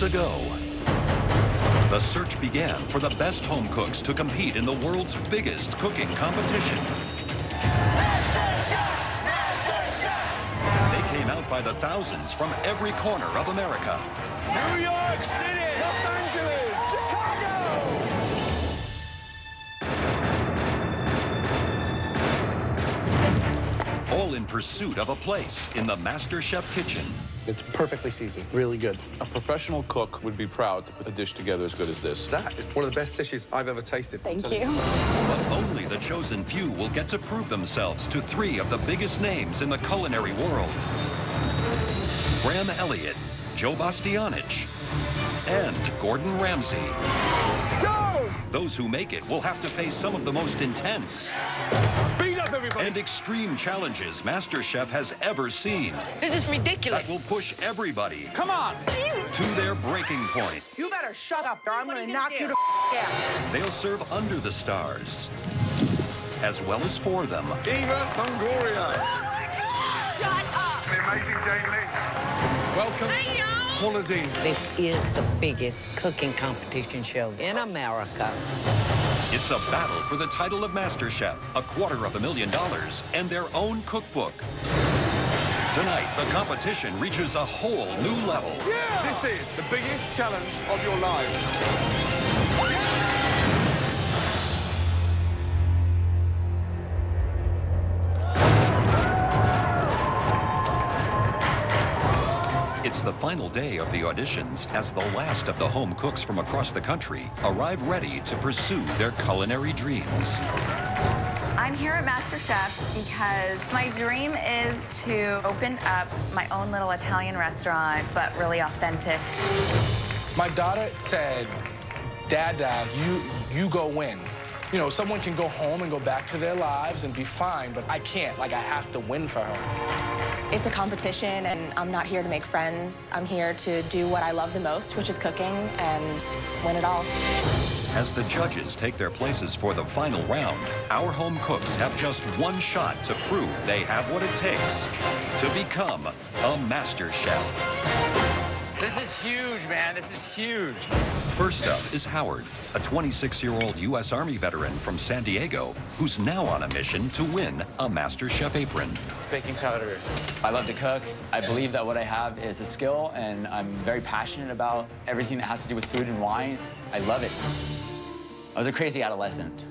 ago, the search began for the best home cooks to compete in the world's biggest cooking competition. MasterChef! MasterChef! They came out by the thousands from every corner of America. New York City! Los Angeles! Chicago! All in pursuit of a place in the MasterChef kitchen. It's perfectly seasoned, really good. A professional cook would be proud to put a dish together as good as this. That is one of the best dishes I've ever tasted. Thank you. But only the chosen few will get to prove themselves to three of the biggest names in the culinary world. Graham Elliott, Joe Bastianich, and Gordon Ramsay. Go! Those who make it will have to face some of the most intense Speed up, everybody! and extreme challenges MasterChef has ever seen. This is ridiculous. That will push everybody Come on! to their breaking point. You better shut up, or I'm gonna knock you to out. They'll serve under the stars, as well as for them. Eva Longoria. Shut up. The amazing Jane Lynch. Welcome. Claudine. This is the biggest cooking competition show in America. It's a battle for the title of MasterChef, $250,000, and their own cookbook. Tonight, the competition reaches a whole new level. Yeah. This is the biggest challenge of your lives. It's the final day of the auditions as the last of the home cooks from across the country arrive ready to pursue their culinary dreams. I'm here at MasterChef because my dream is to open up my own little Italian restaurant, but really authentic. My daughter said, Dad, you go win. You know, someone can go home and go back to their lives and be fine, but I can't. Like, I have to win for her. It's a competition, and I'm not here to make friends. I'm here to do what I love the most, which is cooking, and win it all. As the judges take their places for the final round, our home cooks have just one shot to prove they have what it takes to become a master chef. This is huge, man. This is huge. First up is Howard, a 26-year-old U.S. Army veteran from San Diego who's now on a mission to win a MasterChef apron. Baking powder. I love to cook. I believe that what I have is a skill, and I'm very passionate about everything that has to do with food and wine. I love it. I was a crazy adolescent,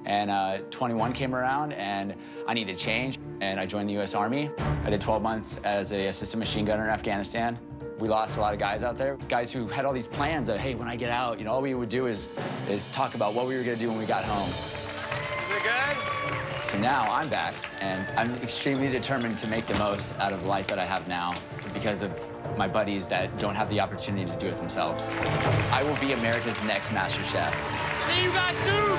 and 21 came around, and I needed change, and I joined the U.S. Army. I did 12 months as an assistant machine gunner in Afghanistan. We lost a lot of guys out there, guys who had all these plans that, hey, when I get out, you know, all we would do is talk about what we were gonna do when we got home. Is it good? So now I'm back, and I'm extremely determined to make the most out of the life that I have now because of my buddies that don't have the opportunity to do it themselves. I will be America's next master chef. See you guys soon!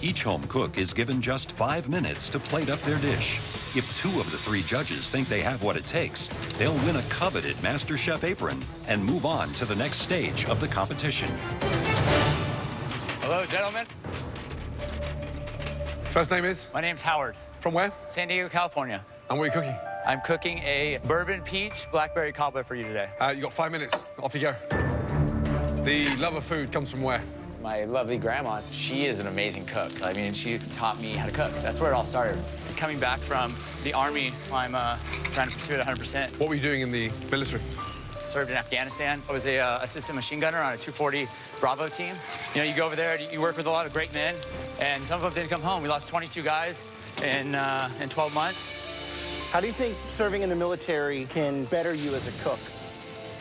Each home cook is given just 5 minutes to plate up their dish. If 2 of the 3 judges think they have what it takes, they'll win a coveted MasterChef apron and move on to the next stage of the competition. Hello, gentlemen. First name is? My name's Howard. From where? San Diego, California. And what are you cooking? I'm cooking a bourbon peach blackberry cobbler for you today. You got 5 minutes. Off you go. The love of food comes from where? My lovely grandma, she is an amazing cook. I mean, she taught me how to cook. That's where it all started. Coming back from the Army, I'm trying to pursue it 100%. What were you doing in the military? Served in Afghanistan. I was a assistant machine gunner on a 240 Bravo team. You know, you go over there, you work with a lot of great men, and some of them didn't come home. We lost 22 guys in 12 months. How do you think serving in the military can better you as a cook?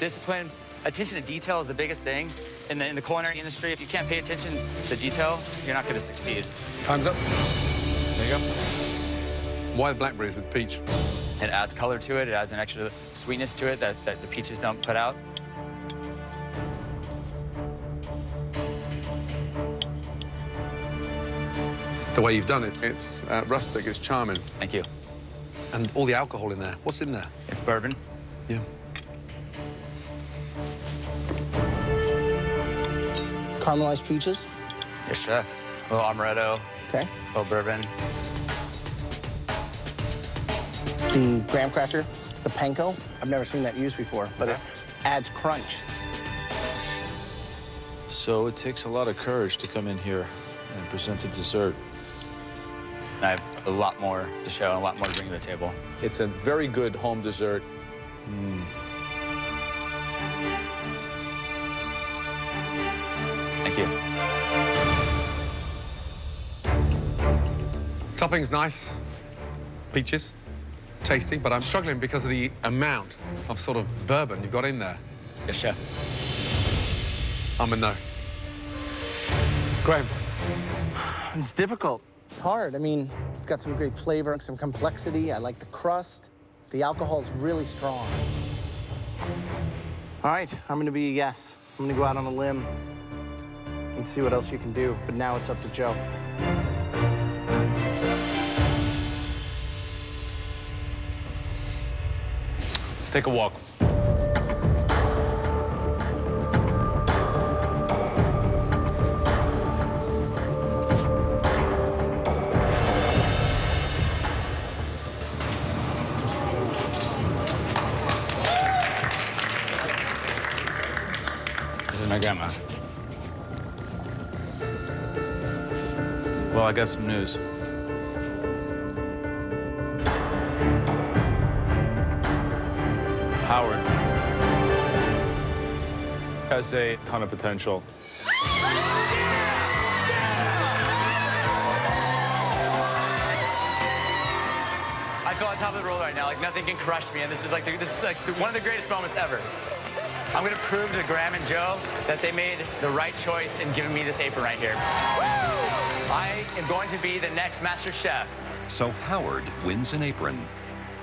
Discipline, attention to detail is the biggest thing. In the culinary industry, if you can't pay attention to detail, you're not going to succeed. Time's up. There you go. Why blackberries with peach? It adds color to it. It adds an extra sweetness to it that the peaches don't put out. The way you've done it, it's rustic, it's charming. Thank you. And all the alcohol in there. What's in there? It's bourbon. Yeah. Caramelized peaches. Yes, chef. A little amaretto. Okay. A little bourbon. The graham cracker, the panko. I've never seen that used before, but it adds crunch. So it takes a lot of courage to come in here and present a dessert. I have a lot more to show and a lot more to bring to the table. It's a very good home dessert. Thank you. Topping's nice. Peaches. Tasty, but I'm struggling because of the amount of sort of bourbon you've got in there. Yes, chef. I'm a no. Graham. It's difficult. It's hard. I mean, it's got some great flavor, some complexity. I like the crust. The alcohol's really strong. All right, I'm gonna be a yes. I'm gonna go out on a limb and see what else you can do. But now it's up to Joe. Let's take a walk. This is my grandma. Well, I got some news. Howard Has a ton of potential. I feel on top of the world right now. Like nothing can crush me, and this is like one of the greatest moments ever. I'm gonna prove to Graham and Joe that they made the right choice in giving me this apron right here. I am going to be the next Master Chef. So Howard wins an apron.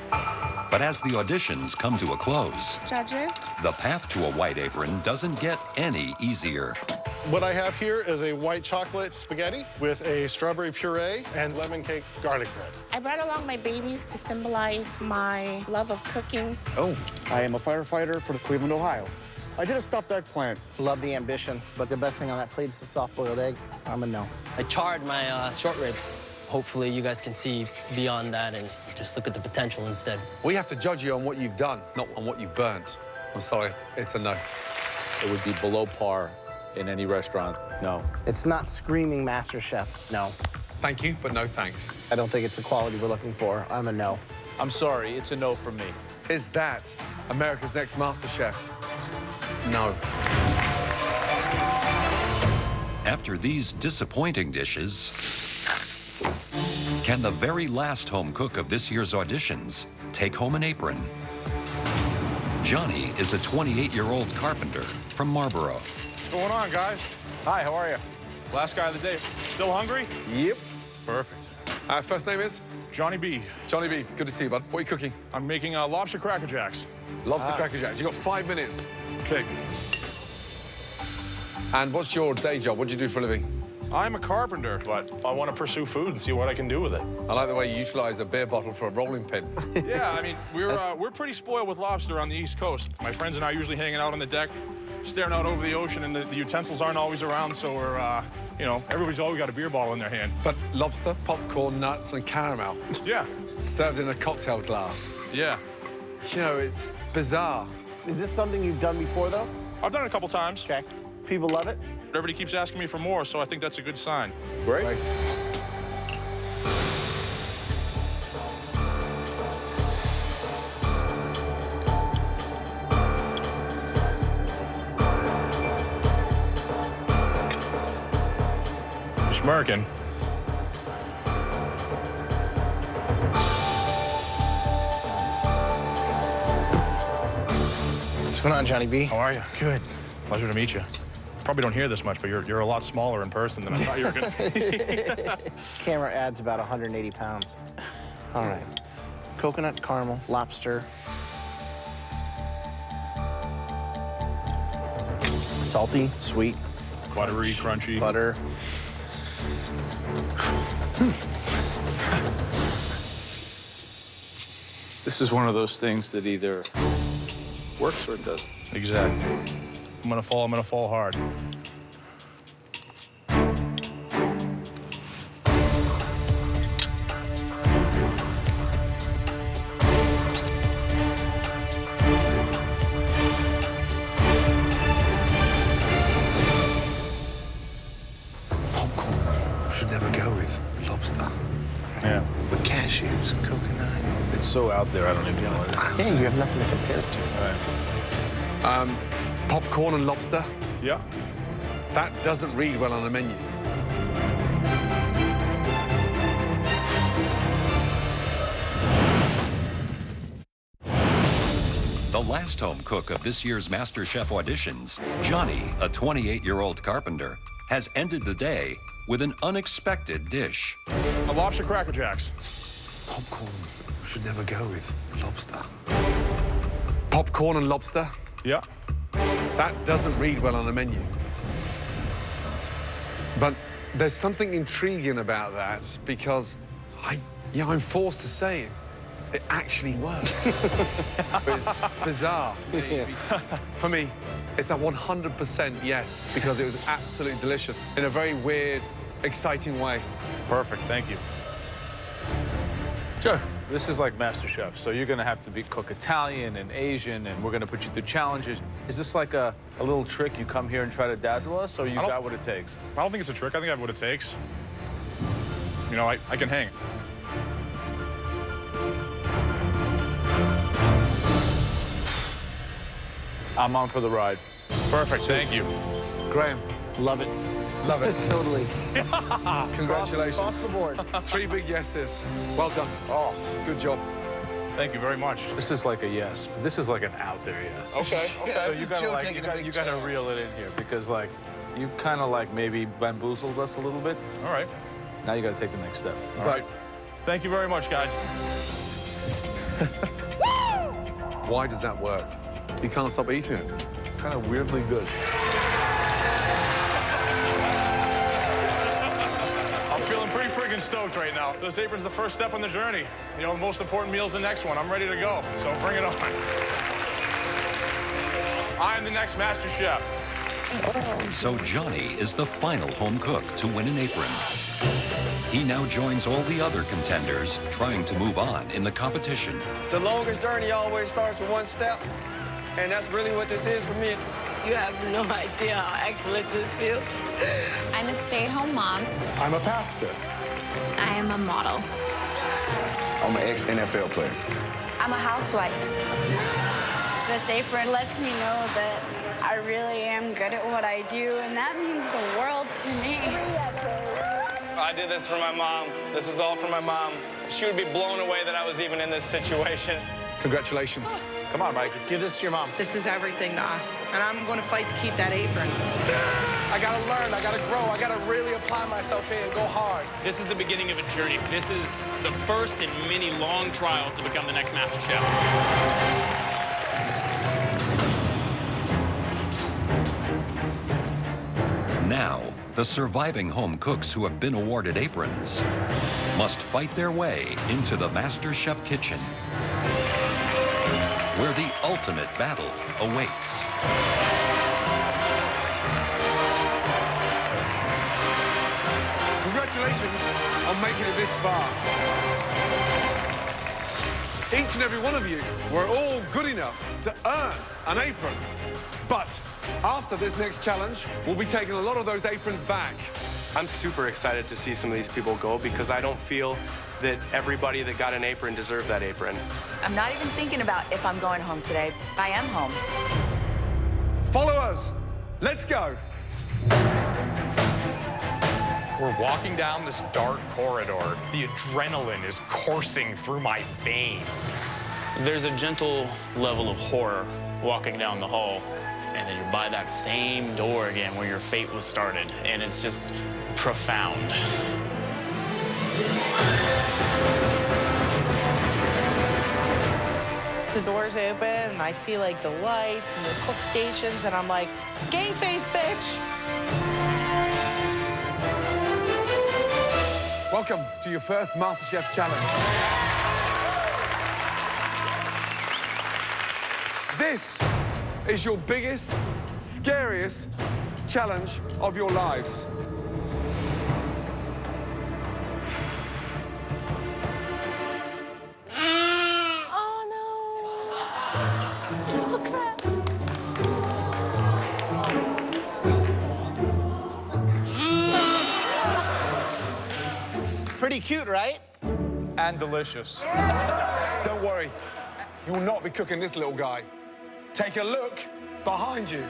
But as the auditions come to a close, Judges? the path to a white apron doesn't get any easier. What I have here is a white chocolate spaghetti with a strawberry puree and lemon cake garlic bread. I brought along my babies to symbolize my love of cooking. Oh, I am a firefighter for the Cleveland, Ohio. I did a stuffed eggplant. Love the ambition, but the best thing on that plate is the soft-boiled egg. I'm a no. I charred my short ribs. Hopefully you guys can see beyond that and just look at the potential instead. We have to judge you on what you've done, not on what you've burnt. I'm sorry, it's a no. It would be below par in any restaurant. No. It's not screaming MasterChef. No. Thank you, but no thanks. I don't think it's the quality we're looking for. I'm a no. I'm sorry, it's a no from me. Is that America's Next MasterChef? No. After these disappointing dishes, can the very last home cook of this year's auditions take home an apron? Johnny is a 28-year-old carpenter from Marlboro. What's going on, guys? Hi, how are you? Last guy of the day. Still hungry? Yep. Perfect. First name is? Johnny B. Johnny B. Good to see you, bud. What are you cooking? I'm making lobster Cracker Jacks. Lobster Cracker Jacks. You've got 5 minutes. Okay. And what's your day job? What do you do for a living? I'm a carpenter, but I want to pursue food and see what I can do with it. I like the way you utilize a beer bottle for a rolling pin. Yeah, I mean, we're pretty spoiled with lobster on the East Coast. My friends and I are usually hanging out on the deck, staring out over the ocean, and the utensils aren't always around, so we're, you know, everybody's always got a beer bottle in their hand. But lobster, popcorn, nuts, and caramel. Yeah. Served in a cocktail glass. Yeah. You know, it's bizarre. Is this something you've done before, though? I've done it a couple times. Okay. People love it? Everybody keeps asking me for more, so I think that's a good sign. Great. Right. You're smirking. What's going on, Johnny B? How are you? Good. Pleasure to meet you. Probably don't hear this much, but you're a lot smaller in person than I thought you were gonna be. Camera adds about 180 pounds. All right. Coconut, caramel, lobster. Salty, sweet. Buttery, crunchy. Butter. This is one of those things that either works or it doesn't. Exactly. I'm gonna fall hard. Yeah. But cashews, coconut, it's so out there, I don't even know what it is. Yeah, you have nothing to compare it to. All right. Popcorn and lobster. Yeah. That doesn't read well on a menu. The last home cook of this year's MasterChef auditions, Johnny, a 28-year-old carpenter, has ended the day with an unexpected dish. A lobster Cracker Jacks. Popcorn should never go with lobster. Popcorn and lobster. Yeah. That doesn't read well on a menu. But there's something intriguing about that because I'm forced to say it actually works. It's bizarre. Yeah. For me, it's a 100% yes, because it was absolutely delicious in a very weird, exciting way. Perfect, thank you. Joe, this is like MasterChef, so you're gonna have to cook Italian and Asian, and we're gonna put you through challenges. Is this like a little trick? You come here and try to dazzle us, or you got what it takes? I don't think it's a trick. I think I have what it takes. You know, I can hang. I'm on for the ride. Perfect, thank you. Graham. Love it. Love it. Totally. Congratulations. Across the board. 3 big yeses. Well done. Oh, good job. Thank you very much. This is like a yes, but this is like an out there yes. Okay, okay. So you gotta reel it in here because like you kind of like maybe bamboozled us a little bit. All right. Now you gotta take the next step. All right. Thank you very much, guys. Why does that work? You can't stop eating it. Kind of weirdly good. I'm feeling pretty freaking stoked right now. This apron's the first step on the journey. You know, the most important meal's the next one. I'm ready to go, so bring it on. I'm the next Master Chef. So Johnny is the final home cook to win an apron. He now joins all the other contenders trying to move on in the competition. The longest journey always starts with one step, and that's really what this is for me. You have no idea how excellent this feels. I'm a stay-at-home mom. I'm a pastor. I am a model. I'm an ex-NFL player. I'm a housewife. This apron lets me know that I really am good at what I do, and that means the world to me. I did this for my mom. This was all for my mom. She would be blown away that I was even in this situation. Congratulations. Come on, Mike. Give this to your mom. This is everything to us, and I'm going to fight to keep that apron. I gotta learn, I gotta grow, I gotta really apply myself here and go hard. This is the beginning of a journey. This is the first in many long trials to become the next Master Chef. Now, the surviving home cooks who have been awarded aprons must fight their way into the MasterChef kitchen, where the ultimate battle awaits. Congratulations on making it this far. Each and every one of you were all good enough to earn an apron. But after this next challenge, we'll be taking a lot of those aprons back. I'm super excited to see some of these people go because I don't feel that everybody that got an apron deserved that apron. I'm not even thinking about if I'm going home today. I am home. Follow us. Let's go. We're walking down this dark corridor. The adrenaline is coursing through my veins. There's a gentle level of horror walking down the hall, and then you're by that same door again where your fate was started, and it's just profound. The doors open, and I see, like, the lights and the cook stations, and I'm like, game face, bitch! Welcome to your first MasterChef challenge. This is your biggest, scariest challenge of your lives. Pretty cute, right? And delicious. Don't worry, you will not be cooking this little guy. Take a look behind you.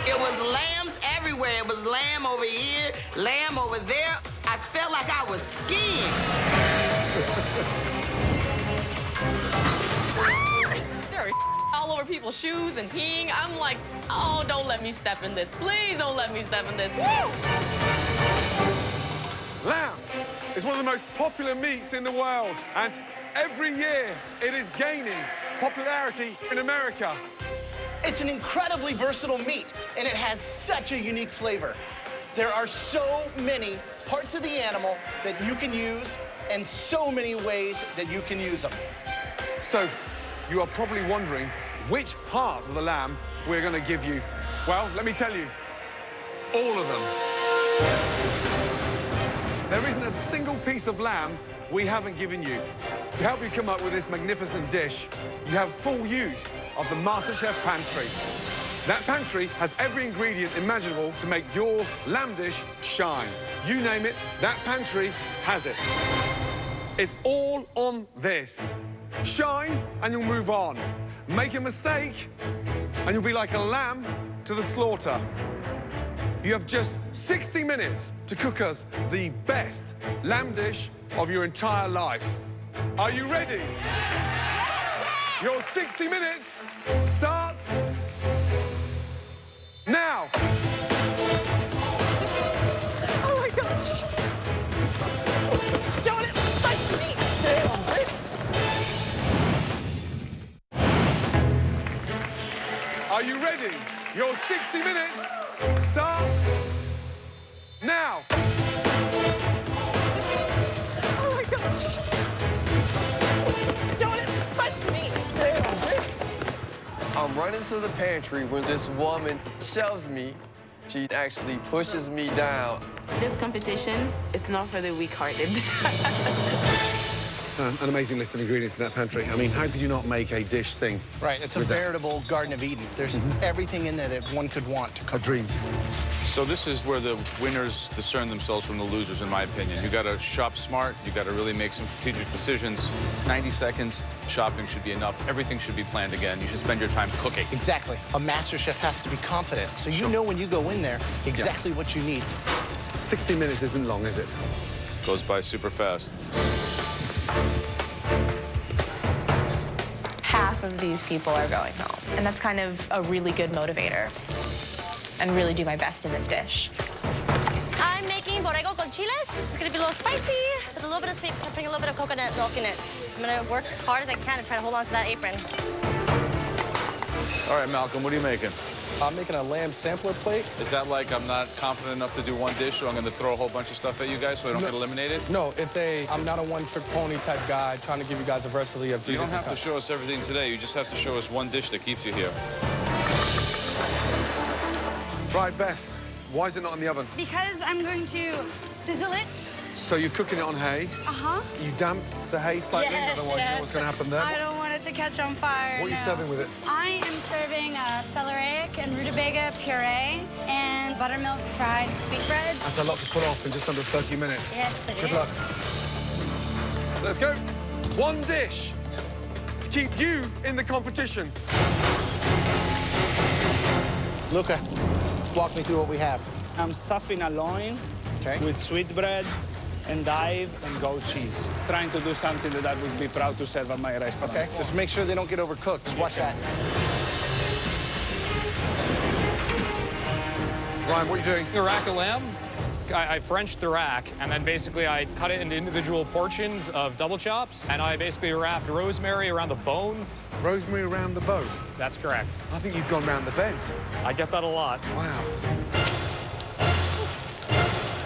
It was lambs everywhere. It was lamb over here, lamb over there. I felt like I was skiing. There are all over people's shoes and peeing. I'm like, oh, don't let me step in this. Please don't let me step in this. Woo! Lamb is one of the most popular meats in the world, and every year it is gaining popularity in America. It's an incredibly versatile meat, and it has such a unique flavor. There are so many parts of the animal that you can use, and so many ways that you can use them. So, you are probably wondering which part of the lamb we're going to give you. Well, let me tell you, all of them. There isn't a single piece of lamb we haven't given you. To help you come up with this magnificent dish, you have full use of the MasterChef pantry. That pantry has every ingredient imaginable to make your lamb dish shine. You name it, that pantry has it. It's all on this. Shine and you'll move on. Make a mistake and you'll be like a lamb to the slaughter. You have just 60 minutes to cook us the best lamb dish of your entire life. Are you ready? Your 60 minutes starts now. Oh my gosh. Don't touch me. Damn, bitch. Are you ready? Your 60 minutes starts now. Oh my gosh. Don't touch me. Damn, bitch. I'm running to the pantry when this woman shoves me. She actually pushes me down. This competition is not for the weak-hearted. An amazing list of ingredients in that pantry. I mean, how could you not make a dish sing? Right, it's a veritable Garden of Eden. There's everything in there that one could want to cook. A dream. So this is where the winners discern themselves from the losers, in my opinion. You got to shop smart. You got to really make some strategic decisions. 90 seconds shopping should be enough. Everything should be planned again. You should spend your time cooking. Exactly. A master chef has to be confident, so you know when you go in there exactly what you need. 60 minutes isn't long, is it? Goes by super fast. Half of these people are going home. And that's kind of a really good motivator. And really do my best in this dish. I'm making borrego con chiles. It's gonna be a little spicy, with a little bit of sweet, putting a little bit of coconut milk in it. I'm gonna work as hard as I can to try to hold on to that apron. All right, Malcolm, what are you making? I'm making a lamb sampler plate. Is that like I'm not confident enough to do one dish, so I'm going to throw a whole bunch of stuff at you guys so I don't get eliminated? No, it's I'm not a one-trick pony type guy trying to give you guys a versatility of You don't have to show us everything today. You just have to show us one dish that keeps you here. Right, Beth, why is it not in the oven? Because I'm going to sizzle it. So you're cooking it on hay? Uh-huh. You damped the hay slightly, Yes, otherwise you know what's going to happen there. I don't want it to catch on fire. What are you serving with it? I am serving celeriac and rutabaga puree and buttermilk fried sweetbread. That's a lot to pull off in just under 30 minutes. Yes, it Good is. luck. Let's go. One dish to keep you in the competition. Luca, walk me through what we have. I'm stuffing a loin with sweetbread, endive, and goat cheese. Trying to do something that I would be proud to serve at my restaurant. Okay, just make sure they don't get overcooked. Just watch that. Ryan, what are you doing? The rack of lamb, I Frenched the rack, and then basically I cut it into individual portions of double chops, and I basically wrapped rosemary around the bone. Rosemary around the bone? That's correct. I think you've gone round the bend. I get that a lot. Wow.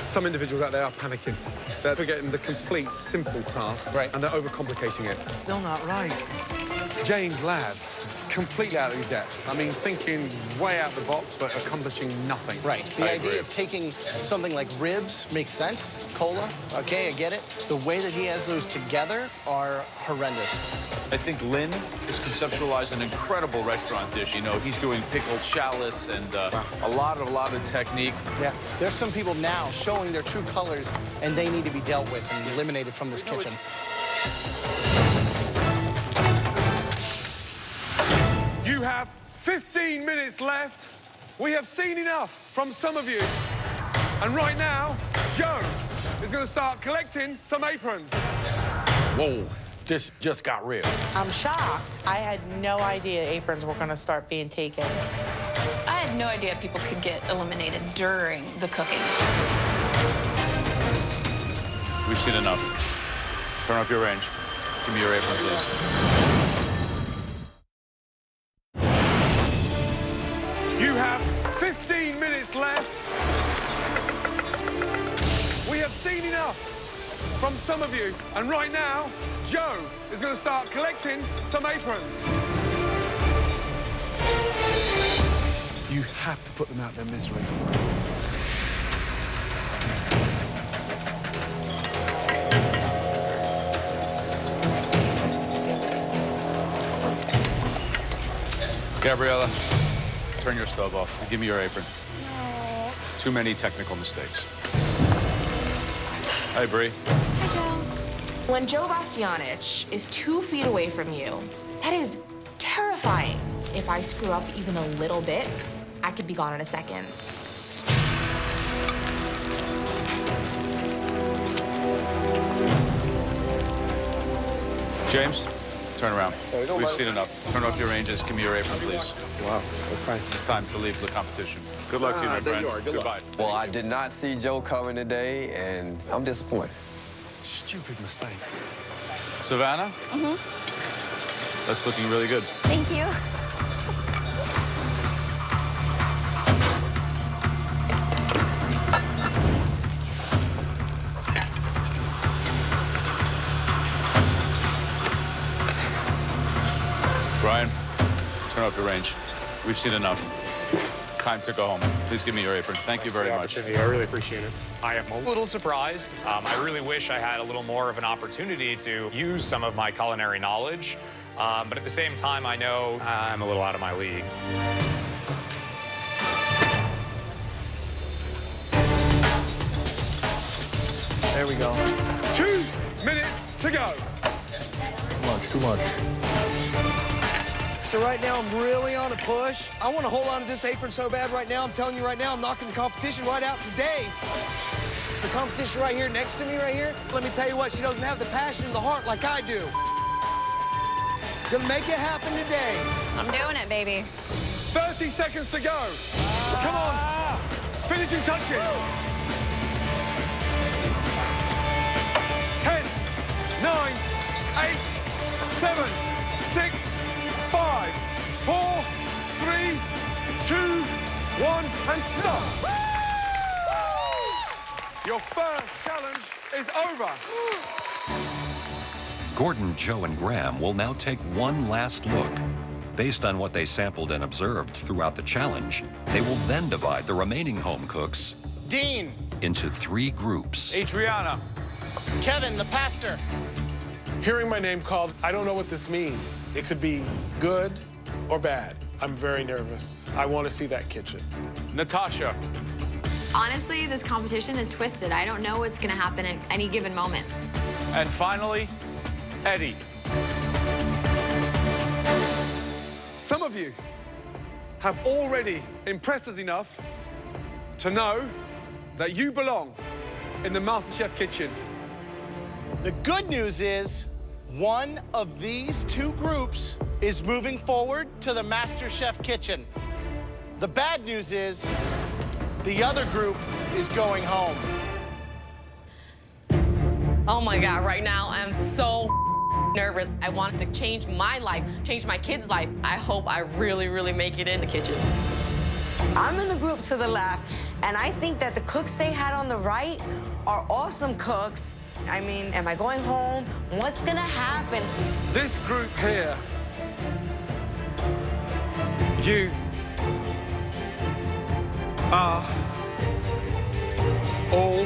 Some individuals out there are panicking. They're forgetting the complete, simple task, and they're overcomplicating it. Still not right. James, lads, to completely out of your depth. I mean, thinking way out the box, but accomplishing nothing. Right. The idea of taking something like ribs makes sense. Cola, okay, I get it. The way that he has those together are horrendous. I think Lynn has conceptualized an incredible restaurant dish. You know, he's doing pickled shallots and a lot of technique. Yeah, there's some people now showing their true colors, and they need to be dealt with and eliminated from this kitchen. You have 15 minutes left. We have seen enough from some of you. And right now, Joe is going to start collecting some aprons. Whoa, this just got real. I'm shocked. I had no idea aprons were going to start being taken. I had no idea people could get eliminated during the cooking. We've seen enough. Turn up your range. Give me your apron, please. You have 15 minutes left. We have seen enough from some of you. And right now, Joe is going to start collecting some aprons. You have to put them out their misery. Gabriella, turn your stove off and give me your apron. No. Too many technical mistakes. Hi, Bree. Hi, Joe. When Joe Bastianich is 2 feet away from you, that is terrifying. If I screw up even a little bit, I could be gone in a second. James, turn around. There we go, We've bud. seen enough. Turn off your ranges. Give me your apron, please. Wow, okay. It's time to leave the competition. Good luck to you, my there friend. you are. Good Goodbye. luck. Well, I did not see Joe coming today, and I'm disappointed. Stupid mistakes. Savannah? Mm-hmm. That's looking really good. Thank you. Brian, turn off your range. We've seen enough. Time to go home. Please give me your apron. Thank you very much. I really appreciate it. I am a little surprised. I really wish I had a little more of an opportunity to use some of my culinary knowledge. But at the same time, I know I'm a little out of my league. There we go. 2 minutes to go. Too much. So right now, I'm really on a push. I want to hold on to this apron so bad right now. I'm telling you right now, I'm knocking the competition right out today. The competition right here next to me right here, let me tell you what, she doesn't have the passion in the heart like I do. Gonna make it happen today. I'm doing it, baby. 30 seconds to go. Come on. Finishing touches. 10, 9, 8, 7, 6, 5, 4, 3, 2, 1, and stop. Your first challenge is over. Gordon, Joe, and Graham will now take one last look. Based on what they sampled and observed throughout the challenge, they will then divide the remaining home cooks Dean, into 3 groups. Adriana. Kevin, the pastor. Hearing my name called, I don't know what this means. It could be good or bad. I'm very nervous. I want to see that kitchen. Natasha. Honestly, this competition is twisted. I don't know what's going to happen at any given moment. And finally, Eddie. Some of you have already impressed us enough to know that you belong in the MasterChef kitchen. The good news is one of these 2 groups is moving forward to the MasterChef kitchen. The bad news is the other group is going home. Oh my God, right now I'm so nervous. I want to change my life, change my kids' life. I hope I really, really make it in the kitchen. I'm in the group to the left, and I think that the cooks they had on the right are awesome cooks. I mean, am I going home? What's gonna happen? This group here You are all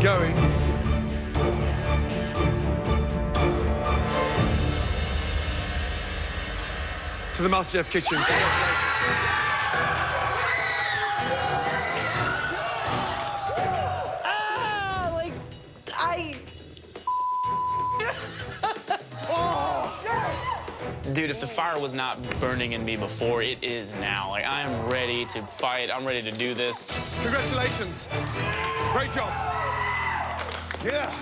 going to the MasterChef kitchen. Dude, if the fire was not burning in me before, it is now. Like, I am ready to fight. I'm ready to do this. Congratulations. Great job. Yeah.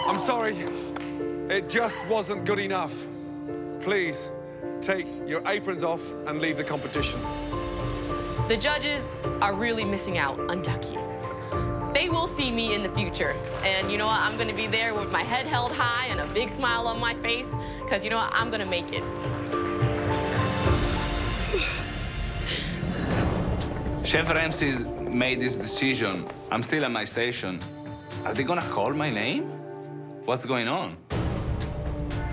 I'm sorry. It just wasn't good enough. Please take your aprons off and leave the competition. The judges are really missing out on Ducky. They will see me in the future. And you know what? I'm gonna be there with my head held high and a big smile on my face, because you know what? I'm gonna make it. Chef Ramsay's made this decision. I'm still at my station. Are they gonna call my name? What's going on?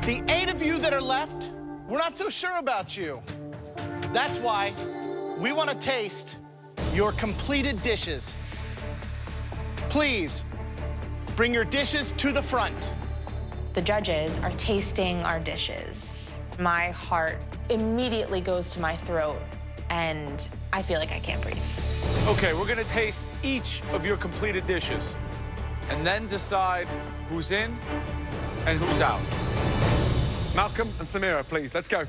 The 8 of you that are left, we're not so sure about you. That's why we want to taste your completed dishes. Please, bring your dishes to the front. The judges are tasting our dishes. My heart immediately goes to my throat, and I feel like I can't breathe. Okay, we're gonna taste each of your completed dishes and then decide who's in and who's out. Malcolm and Samira, please, let's go.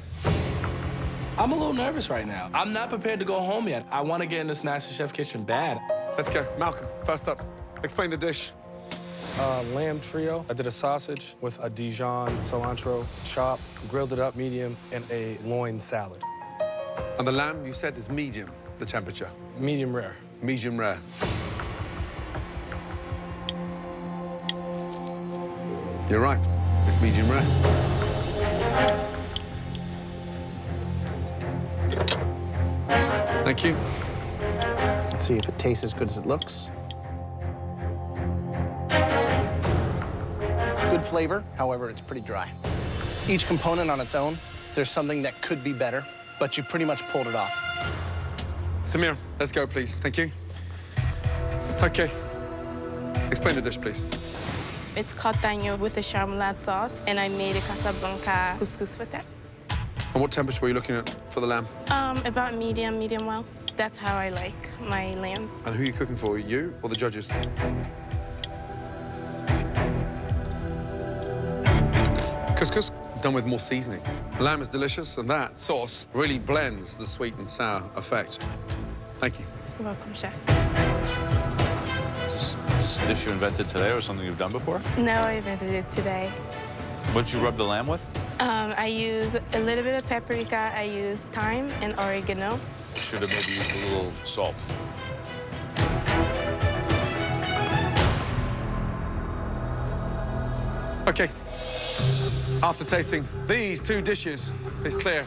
I'm a little nervous right now. I'm not prepared to go home yet. I want to get in this MasterChef kitchen bad. Let's go. Malcolm, first up. Explain the dish. Lamb trio. I did a sausage with a Dijon cilantro chop, grilled it up medium, and a loin salad. And the lamb, you said, is medium, the temperature? Medium rare. Medium rare. You're right. It's medium rare. Thank you. Let's see if it tastes as good as it looks. Good flavor, however, it's pretty dry. Each component on its own, there's something that could be better, but you pretty much pulled it off. Samir, let's go, please. Thank you. Okay. Explain the dish, please. It's cotagno with a charmelade sauce, and I made a Casablanca couscous with it. And what temperature were you looking at for the lamb? About medium well. That's how I like my lamb. And who are you cooking for, you or the judges? Couscous, done with more seasoning. Lamb is delicious, and that sauce really blends the sweet and sour effect. Thank you. You're welcome, chef. Is this a dish you invented today or something you've done before? No, I invented it today. What'd you rub the lamb with? I use a little bit of paprika. I use thyme and oregano. Should have maybe used a little salt. Okay. After tasting these 2 dishes, it's clear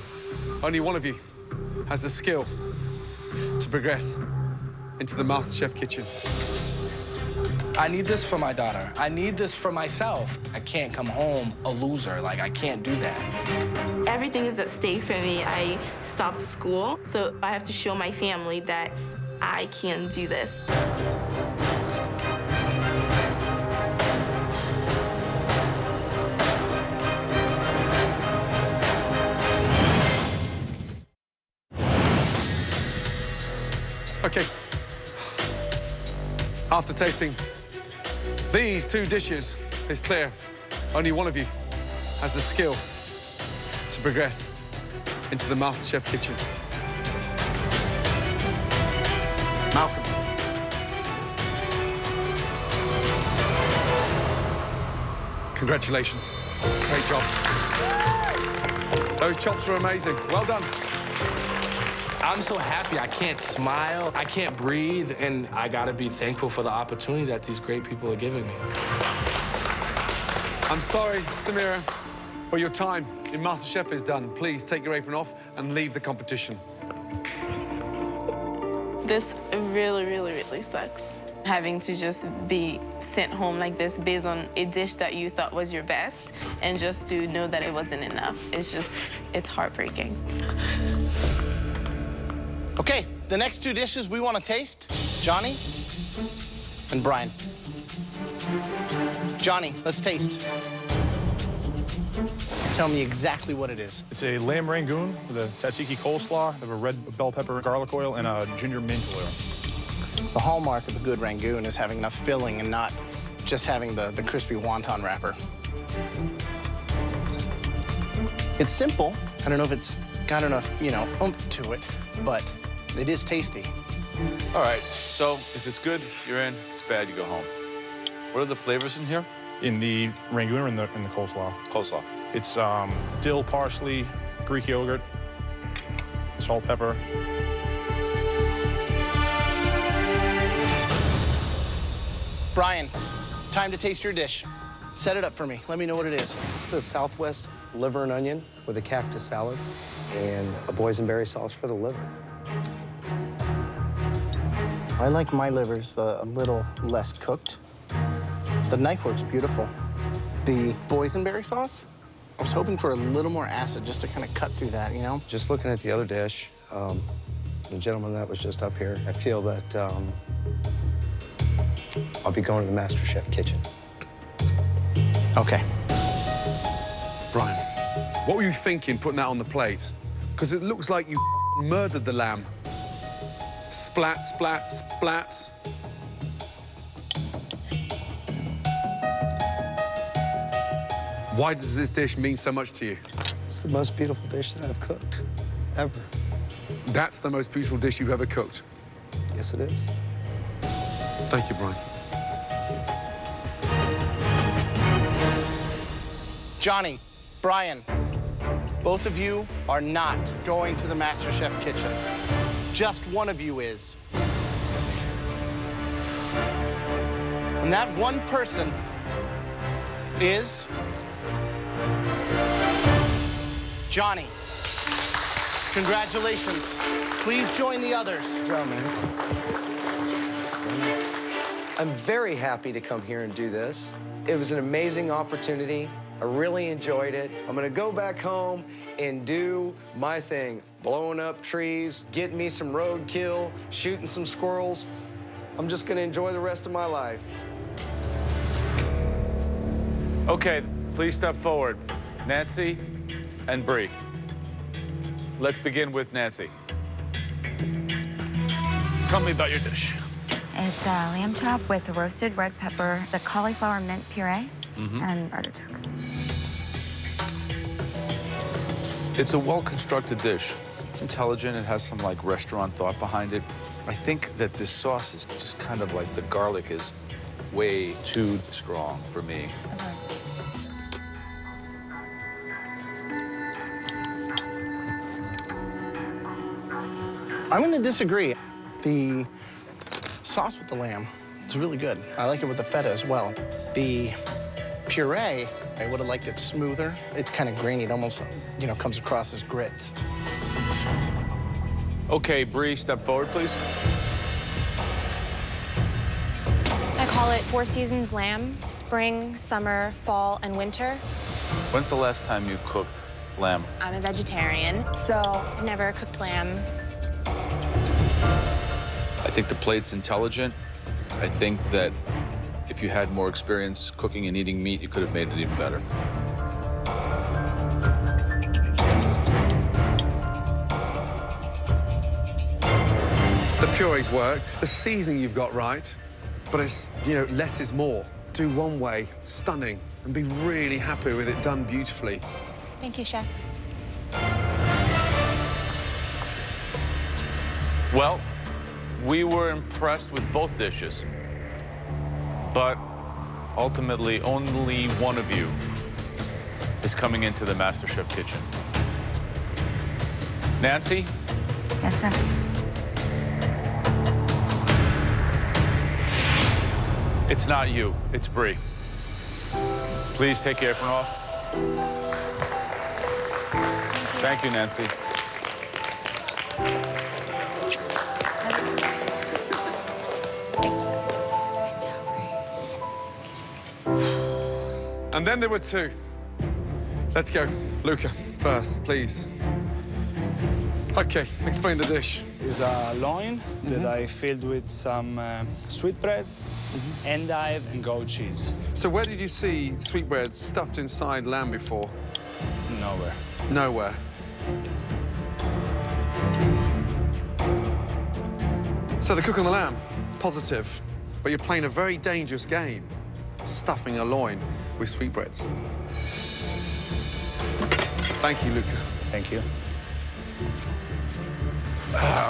only one of you has the skill to progress into the MasterChef kitchen. I need this for my daughter. I need this for myself. I can't come home a loser. Like, I can't do that. Everything is at stake for me. I stopped school, so I have to show my family that I can do this. Okay. After tasting these 2 dishes, it's clear only one of you has the skill to progress into the MasterChef kitchen. Malcolm. Congratulations. Great job. Those chops were amazing. Well done. I'm so happy. I can't smile. I can't breathe. And I gotta be thankful for the opportunity that these great people are giving me. I'm sorry, Samira, but your time in MasterChef is done. Please take your apron off and leave the competition. This really sucks. Having to just be sent home like this based on a dish that you thought was your best and just to know that it wasn't enough. It's heartbreaking. Okay, the next two dishes we want to taste, Johnny and Brian. Johnny, let's taste. Tell me exactly what it is. It's a lamb rangoon with a tzatziki coleslaw, of a red bell pepper garlic oil, and a ginger mint oil. The hallmark of a good rangoon is having enough filling and not just having the crispy wonton wrapper. It's simple. I don't know if it's got enough, oomph to it, but it is tasty. All right, so if it's good, you're in. If it's bad, you go home. What are the flavors in here? In the rangoon or in the coleslaw? Coleslaw. It's dill, parsley, Greek yogurt, salt, pepper. Brian, time to taste your dish. Set it up for me. Let me know what it is. It's a Southwest liver and onion with a cactus salad and a boysenberry sauce for the liver. I like my livers a little less cooked. The knife works beautiful. The boysenberry sauce, I was hoping for a little more acid just to kind of cut through that, Just looking at the other dish, the gentleman that was just up here, I feel that I'll be going to the MasterChef kitchen. Okay. Brian, what were you thinking putting that on the plate? Because it looks like you murdered the lamb. Splat, splat, splat. Why does this dish mean so much to you? It's the most beautiful dish that I've cooked, ever. That's the most beautiful dish you've ever cooked? Yes, it is. Thank you, Brian. Johnny, Brian, both of you are not going to the MasterChef kitchen. Just one of you is. And that one person is Johnny. Congratulations. Please join the others. Good job, man. I'm very happy to come here and do this. It was an amazing opportunity. I really enjoyed it. I'm gonna go back home and do my thing. Blowing up trees, getting me some roadkill, shooting some squirrels. I'm just gonna enjoy the rest of my life. Okay, please step forward. Nancy and Bree. Let's begin with Nancy. Tell me about your dish. It's a lamb chop with roasted red pepper, the cauliflower mint puree, and artichokes. It's a well-constructed dish. It's intelligent. It has some, restaurant thought behind it. I think that this sauce is just kind of the garlic is way too strong for me. I'm gonna disagree. The sauce with the lamb is really good. I like it with the feta as well. The puree, I would have liked it smoother. It's kind of grainy. It almost, comes across as grit. Okay, Bree, step forward, please. I call it 4 seasons lamb: spring, summer, fall, and winter. When's the last time you cooked lamb? I'm a vegetarian, so never cooked lamb. I think the plate's intelligent. I think that if you had more experience cooking and eating meat, you could have made it even better. The purees work, the seasoning you've got right, but it's, less is more. Do one way, stunning, and be really happy with it done beautifully. Thank you, Chef. Well, we were impressed with both dishes, but ultimately only one of you is coming into the MasterChef kitchen. Nancy? Yes, Chef. It's not you, it's Bree. Please take your apron off. Thank you, Nancy. And then there were two. Let's go. Luca, first, please. Okay, explain the dish. It's a loin that I filled with some sweetbreads, endive, and goat cheese. So where did you see sweetbreads stuffed inside lamb before? Nowhere. Nowhere. So the cook on the lamb, positive, but you're playing a very dangerous game, stuffing a loin with sweetbreads. Thank you, Luca. Thank you.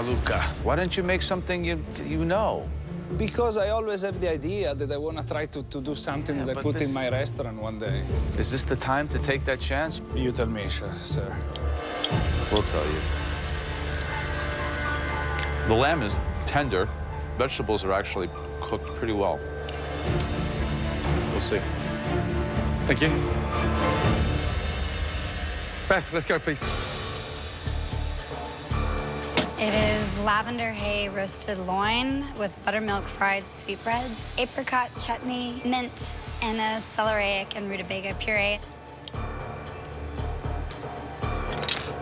Luca, why don't you make something you know? Because I always have the idea that I want to try to do something that I put in my restaurant one day. Is this the time to take that chance? You tell me, sir. We'll tell you. The lamb is tender. Vegetables are actually cooked pretty well. We'll see. Thank you. Beth, let's go, please. It is lavender hay roasted loin with buttermilk fried sweetbreads, apricot chutney, mint, and a celeriac and rutabaga puree.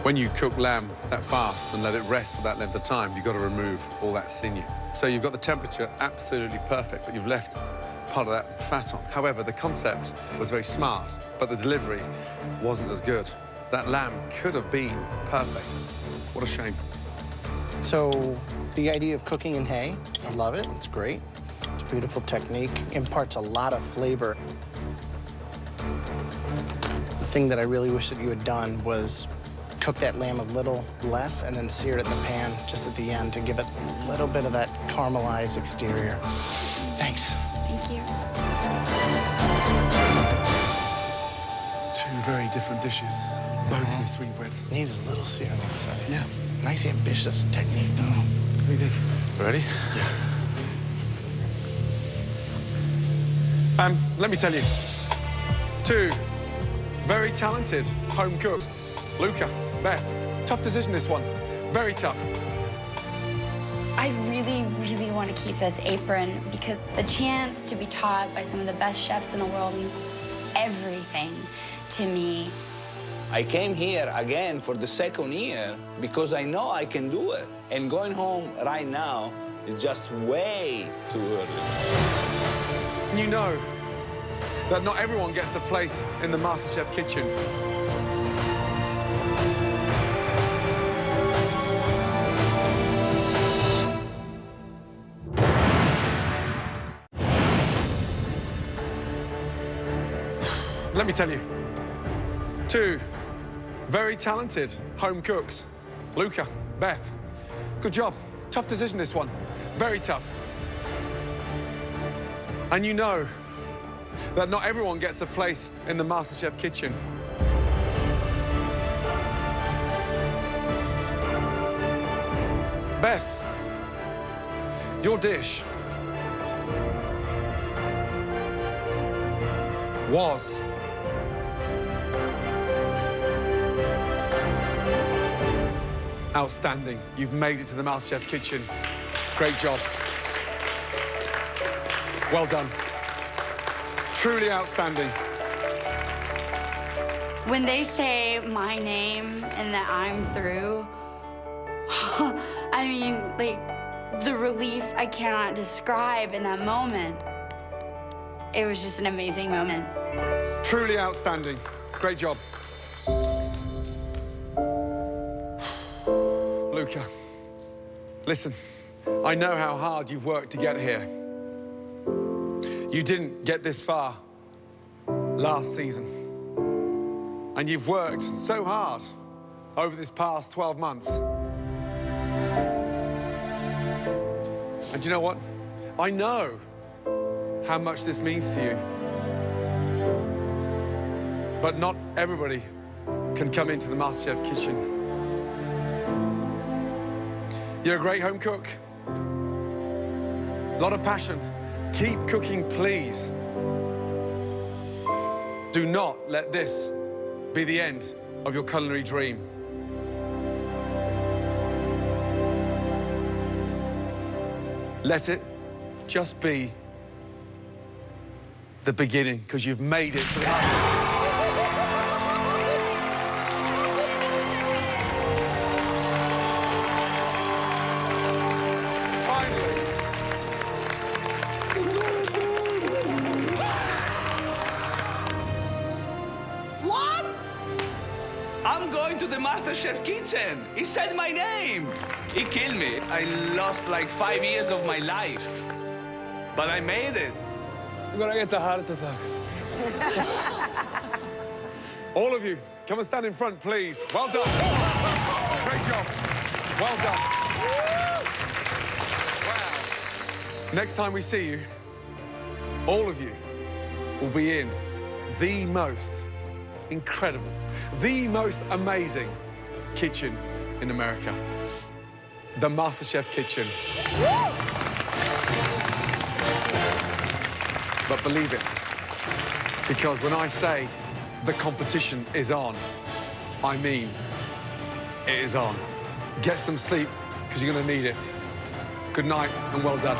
When you cook lamb that fast and let it rest for that length of time, you've got to remove all that sinew. So you've got the temperature absolutely perfect, but you've left part of that fat on. However, the concept was very smart, but the delivery wasn't as good. That lamb could have been perfect. What a shame. So the idea of cooking in hay, I love it. It's great. It's a beautiful technique. Imparts a lot of flavor. The thing that I really wish that you had done was cook that lamb a little less and then sear it in the pan just at the end to give it a little bit of that caramelized exterior. Thanks. Thank you. Two very different dishes, both with sweetbreads. Needs a little sear on the inside. Yeah. Nice ambitious technique, though. What do you think? Ready? Yeah. Let me tell you, two very talented home cooks. Luca, Beth, tough decision, this one. Very tough. I really, really want to keep this apron because the chance to be taught by some of the best chefs in the world means everything to me. I came here again for the second year because I know I can do it. And going home right now is just way too early. You know that not everyone gets a place in the MasterChef kitchen. Let me tell you, two very talented home cooks. Luca, Beth, good job. Tough decision, this one. Very tough. And you know that not everyone gets a place in the MasterChef kitchen. Beth, your dish was outstanding. You've made it to the MasterChef kitchen. Great job. Well done. Truly outstanding. When they say my name and that I'm through, I mean, like, the relief I cannot describe in that moment. It was just an amazing moment. Truly outstanding. Great job. Luca, listen, I know how hard you've worked to get here. You didn't get this far last season. And you've worked so hard over this past 12 months. And you know what? I know how much this means to you. But not everybody can come into the MasterChef kitchen. You're a great home cook. A lot of passion. Keep cooking, please. Do not let this be the end of your culinary dream. Let it just be the beginning, because you've made it to the What? I'm going to the MasterChef kitchen. He said my name. He killed me. I lost like 5 years of my life. But I made it. I'm gonna get the heart attack. All of you, come and stand in front, please. Well done. Great job. Well done. Wow. Next time we see you, all of you will be in the most incredible, the most amazing kitchen in America. The MasterChef kitchen. But believe it, because when I say the competition is on, I mean it is on. Get some sleep, because you're going to need it. Good night and well done.